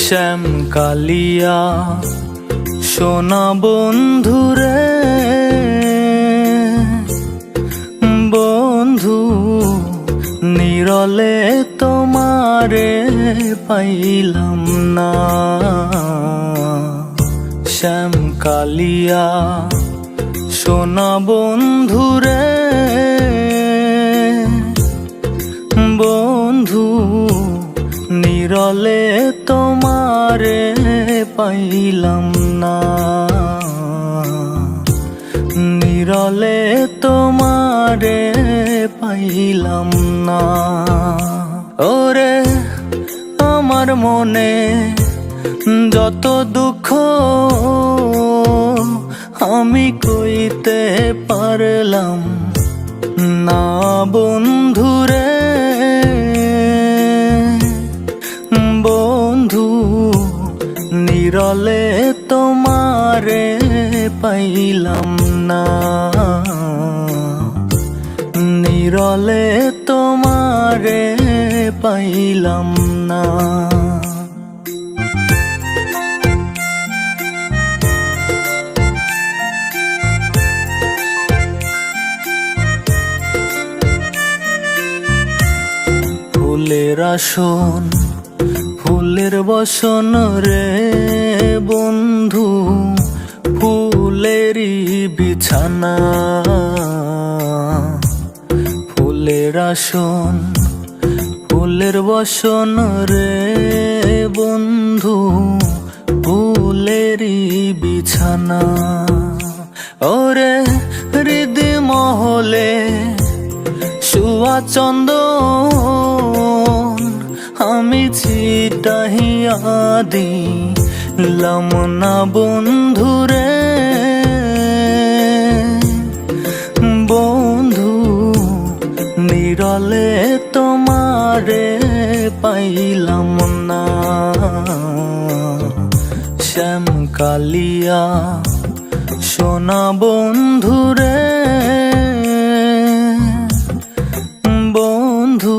শ্যাম কালিয়া সোনা বন্ধুরে, বন্ধু নিরলে তোমারে পাইলাম না। শ্যাম কালিয়া সোনা বন্ধুরে, বন্ধু নিরলে তোমারে পাইলাম না। নিরলে তোমারে পাইলাম না। ওরে আমার মনে যত দুঃখ আমি কইতে পারলাম না বন্ধুরে, বন্ধু নিরলে তোমারে পাইলাম না। নিরলে তোমারে পাইলাম না। ফুলের আসন ফুলের বসন রে বন্ধু, ফুলেরই বিছানা। ফুলের আসন ফুলের বসন রে বন্ধু, ফুলেরই বিছানা। ওরে হৃদি মহলে শুয়া চন্দন আমি ছিটাহিয়া দিলাম না বন্ধুরে, বন্ধু নিরলে তোমারে পাইলাম না। শ্যাম কালিয়া সোনা বন্ধুরে, বন্ধু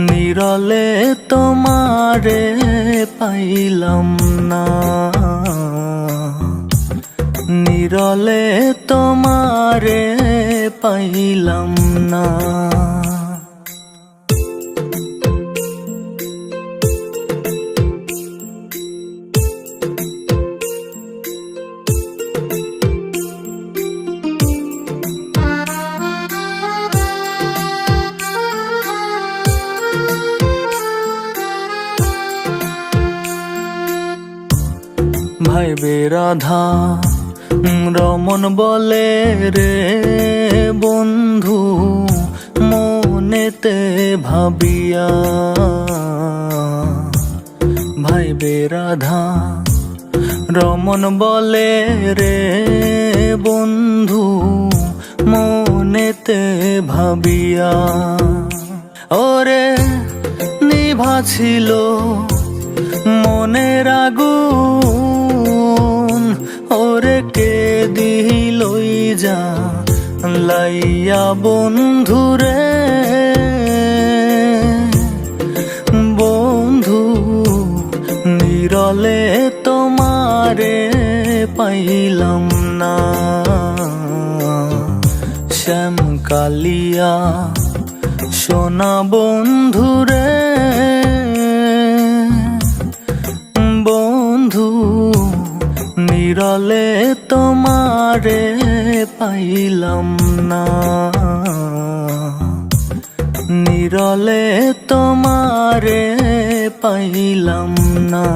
নিরলে তোমারে পাইলাম না। নিরলে তোমারে পাইলাম না। ভাইবে রাধা রমন বলে রে বন্ধু মনেতে ভাবিয়া। ভাইবে রাধা রমন বলে রে বন্ধু মনেতে ভাবিয়া। ওরে নিভা ছিল মনের আগুন, ওরে কে দিলই যা লাইয়া বন্ধুরে, বন্ধু নিরলে তোমারে পাইলাম না। শ্যাম কালিয়া সোনা বন্ধুরে, বন্ধু নিরলে তোমারে পাইলাম না। নিরলে তোমারে পাইলাম না।